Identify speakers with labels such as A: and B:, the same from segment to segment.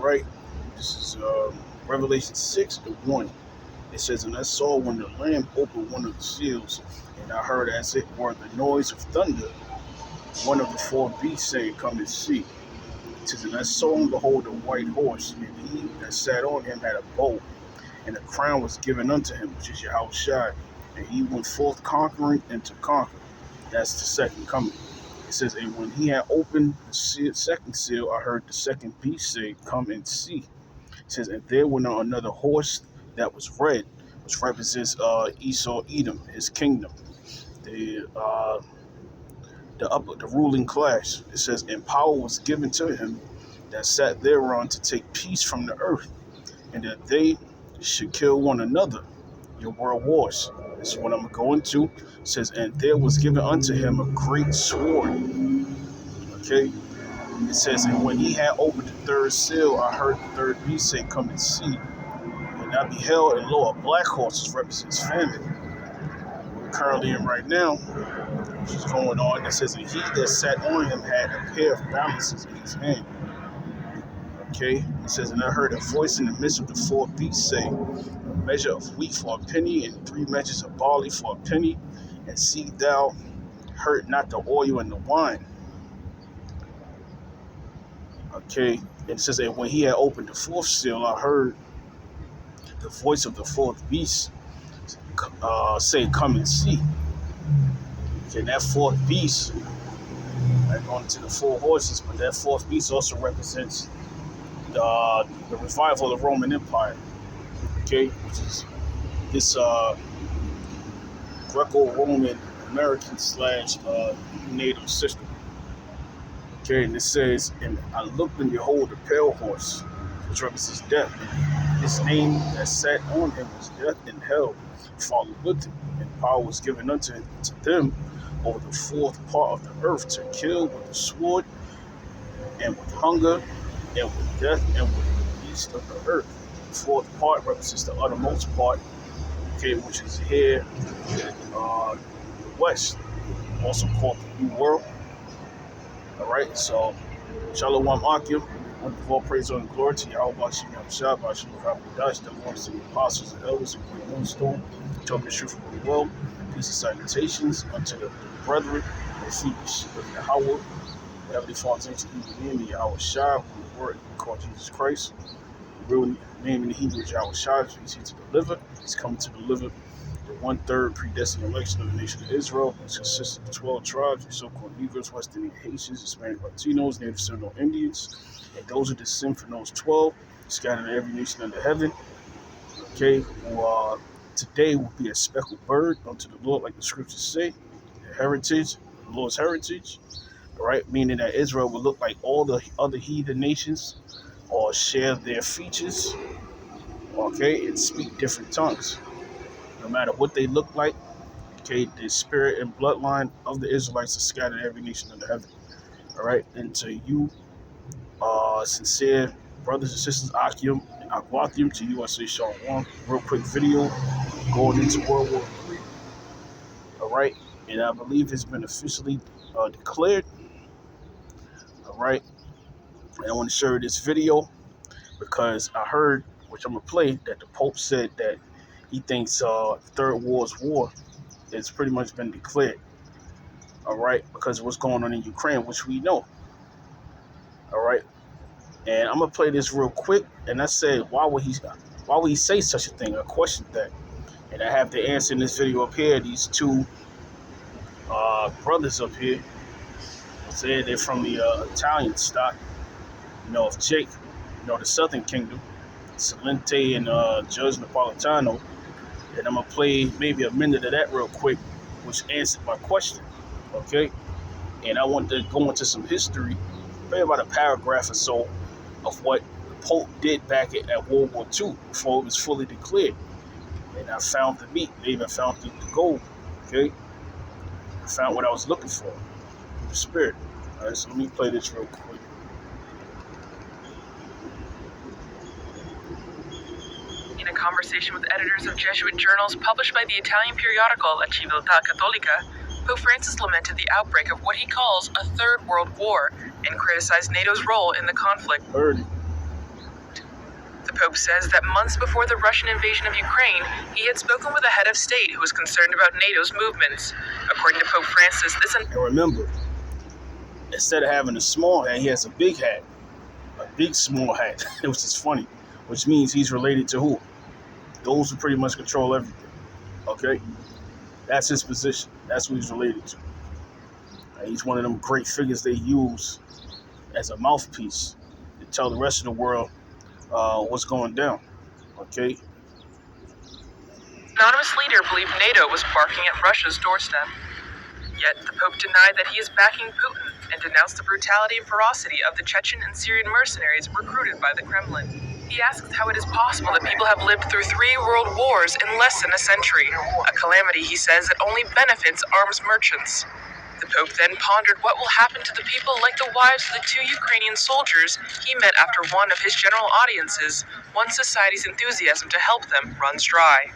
A: right? This is Revelation 6:1. It says, and I saw when the Lamb opened one of the seals, and I heard as it were the noise of thunder, one of the four beasts saying, come and see. It says, and I saw and behold a white horse, and he that sat on him had a bow, and a crown was given unto him, which is Yahawashi, and he went forth conquering and to conquer. That's the second coming. It says, and when he had opened the second seal, I heard the second beast say, come and see. It says, and there went on another horse that was red, which represents Esau, Edom, his kingdom, the ruling class. It says, and power was given to him that sat thereon to take peace from the earth, and that they should kill one another. Your world wars. This is what I'm going to. It says, and there was given unto him a great sword. Okay. It says, and when he had opened the third seal, I heard the third beast say, come and see. And I beheld, and lo, a black horse, which represents famine. We're currently in right now, which is going on. It says, and he that sat on him had a pair of balances in his hand. Okay. It says, and I heard a voice in the midst of the four beasts say, a measure of wheat for a penny, and 3 measures of barley for a penny, and see thou hurt not the oil and the wine. Okay, and it says, and when he had opened the fourth seal, I heard the voice of the fourth beast say, come and see. Okay, and that fourth beast, I'm going to the 4 horses, but that fourth beast also represents the revival of the Roman Empire. Okay, which is this Greco-Roman American / native system. Okay, and it says, and I looked and behold a pale horse, which represents death. And his name that sat on him was Death, and hell followed with him. And power was given unto them over the fourth part of the earth to kill with the sword, and with hunger, and with death, and with the beast of the earth. The fourth part represents the uttermost part, okay, which is here in the west, also called the New World. Alright, so Shalom Akim, wonderful praise and glory to Yahawashi, Yahawashi, Yahawashi, the Lord, the apostles and elders of Greatmillstone, tell me the truth of the world. Peace and salutations unto the brethren, the feet of Yahawah, the Heavenly Father, into the name of Yahawashi, who the word called Jesus Christ. The real name in the Hebrew is Yahawashi, he's here to deliver. He's coming to deliver the 1/3 predestined election of the nation of Israel, which consists of 12 tribes, the so-called Negroes, West Indian Haitians, Hispanic Latinos, Native Seminole Indians, and those who descend from those 12, scattered in every nation under heaven. Okay, who today will be a speckled bird unto the Lord, like the scriptures say, the heritage, the Lord's heritage, right? Meaning that Israel will look like all the other heathen nations, or share their features, okay, and speak different tongues. No matter what they look like, okay, the spirit and bloodline of the Israelites are scattered in every nation under heaven. All right, and to you, sincere brothers and sisters, Akim and Akwathium, to you I say Shalom. Real quick video going into World War III. All right, and I believe it's been officially declared. All right, and I want to share this video because I heard, which I'm gonna play, that the Pope said that he thinks Third World War has pretty much been declared. All right, because of what's going on in Ukraine, which we know. All right, and I'm gonna play this real quick. And I said, why would he say such a thing? I questioned that, and I have the answer in this video up here. These two brothers up here said they're from the Italian stock, of Jake, the Southern Kingdom, Salente and Judge Napolitano. And I'm gonna play maybe a minute of that real quick, which answered my question. Okay, and I want to go into some history, maybe about a paragraph or so, of what the Pope did back at World War II before it was fully declared. And I found the meat, maybe I found the gold. Okay, I found what I was looking for, the spirit. All right, so let me play this real quick.
B: In a conversation with editors of Jesuit journals published by the Italian periodical La Civiltà Cattolica, Pope Francis lamented the outbreak of what he calls a Third World War and criticized NATO's role in the conflict.
A: Heard it.
B: Pope says that months before the Russian invasion of Ukraine, he had spoken with a head of state who was concerned about NATO's movements. According to Pope Francis, this...
A: And remember, instead of having a small hat, he has a big hat. A big small hat, which is funny. Which means he's related to who? Those who pretty much control everything. Okay? That's his position. That's who he's related to. And he's one of them great figures they use as a mouthpiece to tell the rest of the world what's going down. Okay?
B: Anonymous leader believed NATO was barking at Russia's doorstep. Yet the Pope denied that he is backing Putin and denounced the brutality and ferocity of the Chechen and Syrian mercenaries recruited by the Kremlin. He asked how it is possible that people have lived through 3 world wars in less than a century, a calamity, he says, that only benefits arms merchants. The Pope then pondered what will happen to the people like the wives of the 2 Ukrainian soldiers he met after one of his general audiences, once society's enthusiasm to help them runs dry.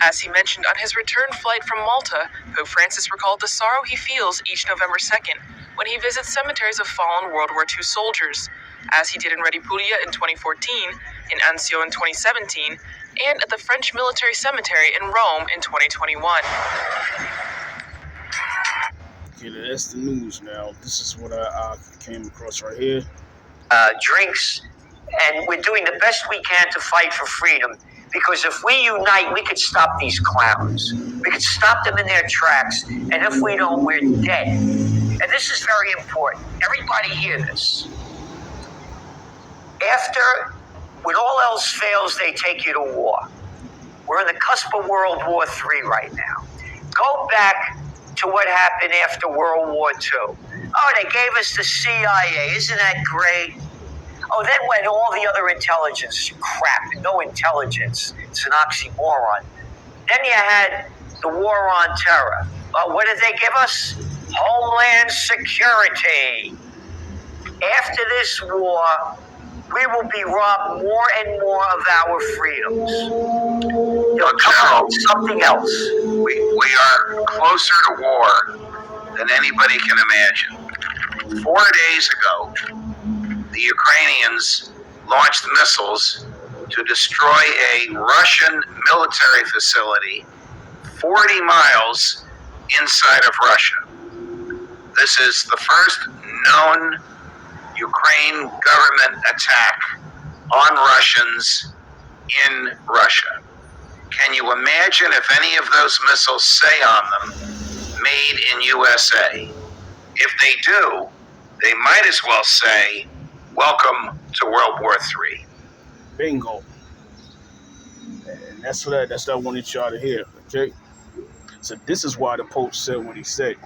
B: As he mentioned on his return flight from Malta, Pope Francis recalled the sorrow he feels each November 2nd when he visits cemeteries of fallen World War II soldiers, as he did in Redipulia in 2014, in Anzio in 2017, and at the French Military Cemetery in Rome in 2021.
A: Okay, that's the news now. This is what I came across right here.
C: Drinks, and we're doing the best we can to fight for freedom. Because if we unite, we could stop these clowns. We could stop them in their tracks. And if we don't, we're dead. And this is very important. Everybody hear this. After, when all else fails, they take you to war. We're in the cusp of World War III right now. Go back to what happened after World War II. Oh, they gave us the CIA. Isn't that great? Oh, then when all the other intelligence, crap, no intelligence, it's an oxymoron. Then you had the war on terror. What did they give us? Homeland security. After this war, we will be robbed more and more of our freedoms. You'll come up with something else.
D: We are closer to war than anybody can imagine. 4 days ago, the Ukrainians launched missiles to destroy a Russian military facility 40 miles inside of Russia. This is the first known Ukraine government attack on Russians in Russia. Can you imagine if any of those missiles say on them, made in USA? If they do, they might as well say, welcome to World War III.
A: Bingo. And that's what I wanted y'all to hear, okay? So this is why the Pope said what he said.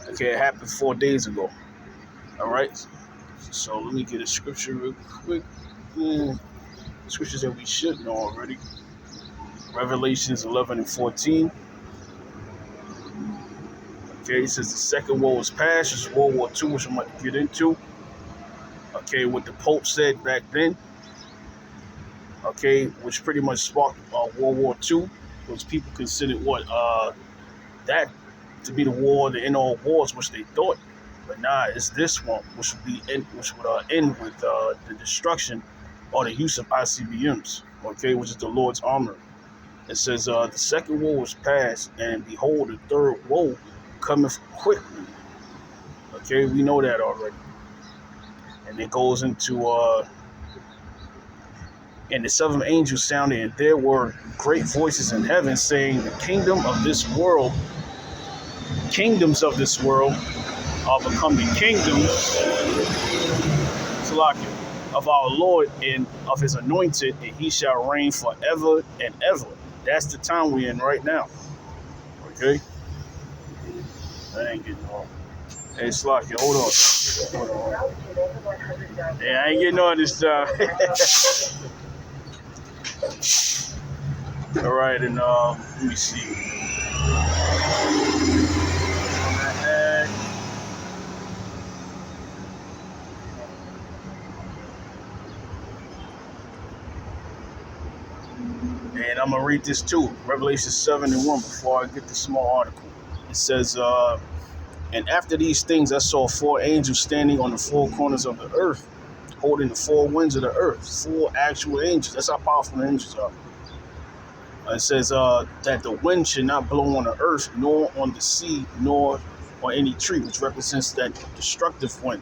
A: Okay, it happened 4 days ago. All right? So let me get a scripture real quick. Scriptures that we should know already. Revelations 11 and 14. Okay, it says the second war was past. It's World War II, which I'm about to get into. Okay, what the Pope said back then, okay, which pretty much sparked World War II, because people considered that to be the war, the end all wars, which they thought, but nah, it's this one, which would end with the destruction or the use of ICBMs, okay, which is the Lord's armor. It says the second war was past, and behold, the third woe cometh quickly. Okay, we know that already. And it goes into, and the seventh angel sounded, and there were great voices in heaven saying, the kingdoms of this world are become the kingdoms of our Lord and of his anointed, and he shall reign forever and ever. That's the time we're in right now. Okay? I ain't getting off. Hey, Slocky, hold on. Yeah, I ain't getting on this time. All right, and let me see. And I'm going to read this too, Revelation 7 and 1, before I get the small article. It says, and after these things I saw 4 angels standing on the 4 corners of the earth, holding the four winds of the earth, four actual angels. That's how powerful the angels are. It says that the wind should not blow on the earth, nor on the sea, nor on any tree, which represents that destructive wind.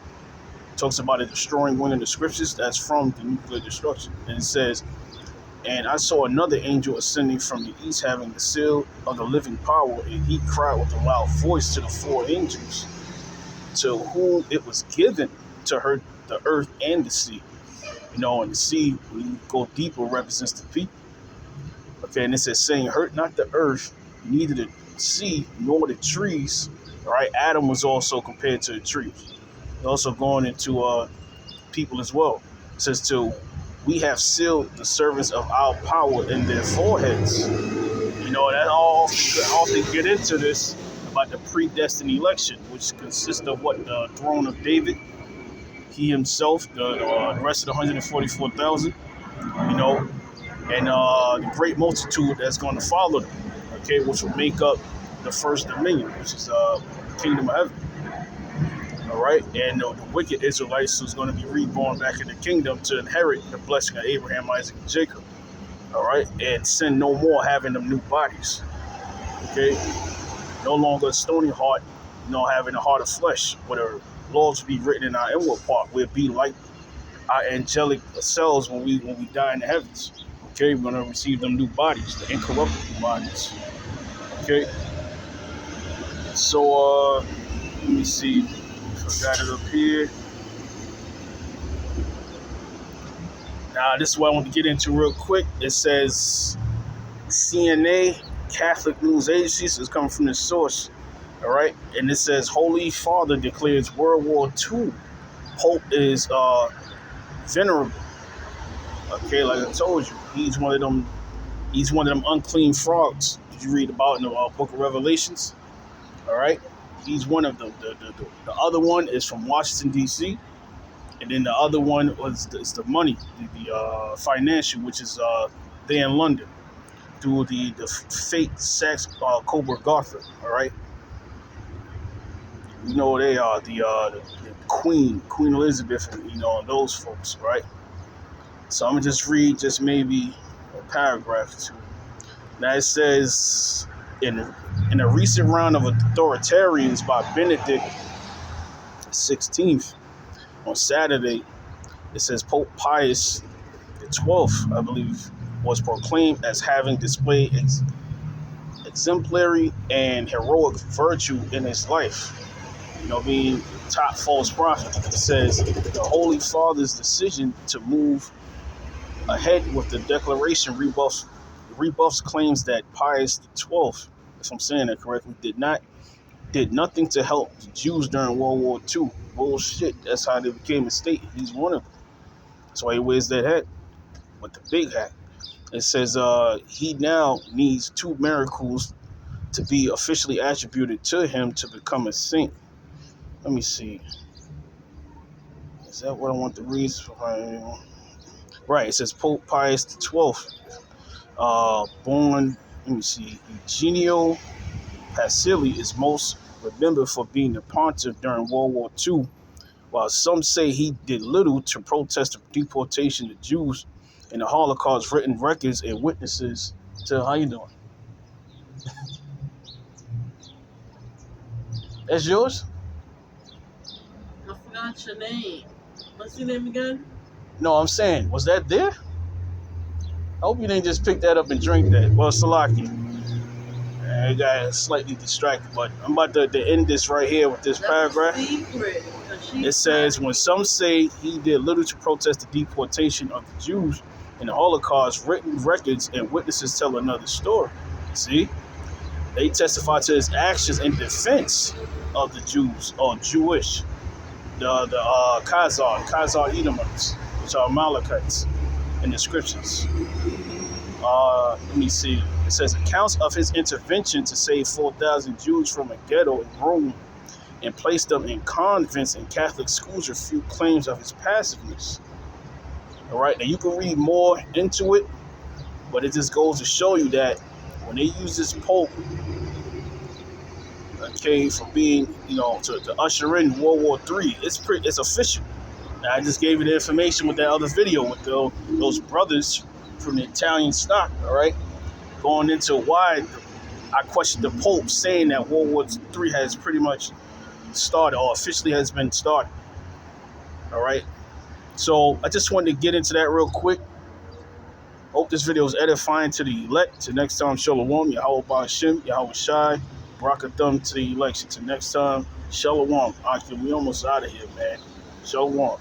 A: It talks about a destroying wind in the scriptures. That's from the nuclear destruction. And it says, and I saw another angel ascending from the east, having the seal of the living power, and he cried with a loud voice to the four angels, to whom it was given to hurt the earth and the sea. You know, and the sea, when you go deeper, represents the people. Okay, and it says, saying, hurt not the earth, neither the sea, nor the trees. All right, Adam was also compared to the trees. Also going into people as well. It says, till we have sealed the servants of our power in their foreheads. You know, that all often get into this about the predestined election, which consists of what? The throne of David, he himself, the rest of the 144,000, you know, and the great multitude that's going to follow them, okay, which will make up the first dominion, which is the kingdom of heaven. All right, and the wicked Israelites who's going to be reborn back in the kingdom to inherit the blessing of Abraham, Isaac, and Jacob. All right, and sin no more, having them new bodies. Okay, no longer a stony heart, you know, having a heart of flesh, where the laws be written in our inward part. We'll be like our angelic selves when we die in the heavens. Okay, we're going to receive them new bodies, the incorruptible bodies. Okay, so let me see. I got it up here. Now, this is what I want to get into real quick. It says CNA, Catholic News Agencies, is coming from this source. All right, and it says Holy Father declares World War II. Pope is venerable. Okay, like I told you, he's one of them. He's one of them unclean frogs that you read about in the Book of Revelations. All right. He's one of them. The other one is from Washington, D.C., and then the other one is the money, the financial, which is there in London, through the fake Saxe Coburg Gotha. All right, you know they are the Queen Elizabeth, and you know those folks, right? So I'm gonna just read just maybe a paragraph or two. Now it says in a recent round of authoritarians by Benedict XVI on Saturday, it says Pope Pius XII, I believe, was proclaimed as having displayed exemplary and heroic virtue in his life. You know, being top false prophet. It says the Holy Father's decision to move ahead with the declaration rebuffs claims that Pius XII, if I'm saying that correctly, did nothing to help the Jews during World War II. Bullshit. That's how they became a state. He's one of them. That's why he wears that hat with the big hat. It says he now needs 2 miracles to be officially attributed to him to become a saint. Let me see. Is that what I want to read? Right. It says Pope Pius XII, born, let me see, Eugenio Pasili, is most remembered for being the pontiff during World War II, while some say he did little to protest the deportation of Jews and the Holocaust. Written records and witnesses to, how you doing? That's yours?
E: I forgot your name. What's your name again?
A: No, I'm saying, was that there? I hope you didn't just pick that up and drink that. Well, Salaki. I got slightly distracted, but I'm about to end this right here with this paragraph.
E: Secret,
A: it says, when some say he did little to protest the deportation of the Jews in the Holocaust, written records and witnesses tell another story. See? They testify to his actions in defense of the Jews, or Jewish, the Khazar Edomites, which are Amalekites in the scriptures. Let me see. It says accounts of his intervention to save 4,000 Jews from a ghetto in Rome and place them in convents and Catholic schools refute claims of his passiveness. All right, now you can read more into it, but it just goes to show you that when they use this Pope, okay, for being, you know, to usher in World War III, it's official. Now, I just gave you the information with that other video with those brothers from the Italian stock, all right? Going into why I questioned the Pope saying that World War III has pretty much started or officially has been started, all right? So I just wanted to get into that real quick. Hope this video is edifying to the elect. Till next time, Shalom, Yahawah, BAHASHAM, Yahawashi, Barakathum to the election. Till next time, Shalom. We almost out of here, man. Shalom.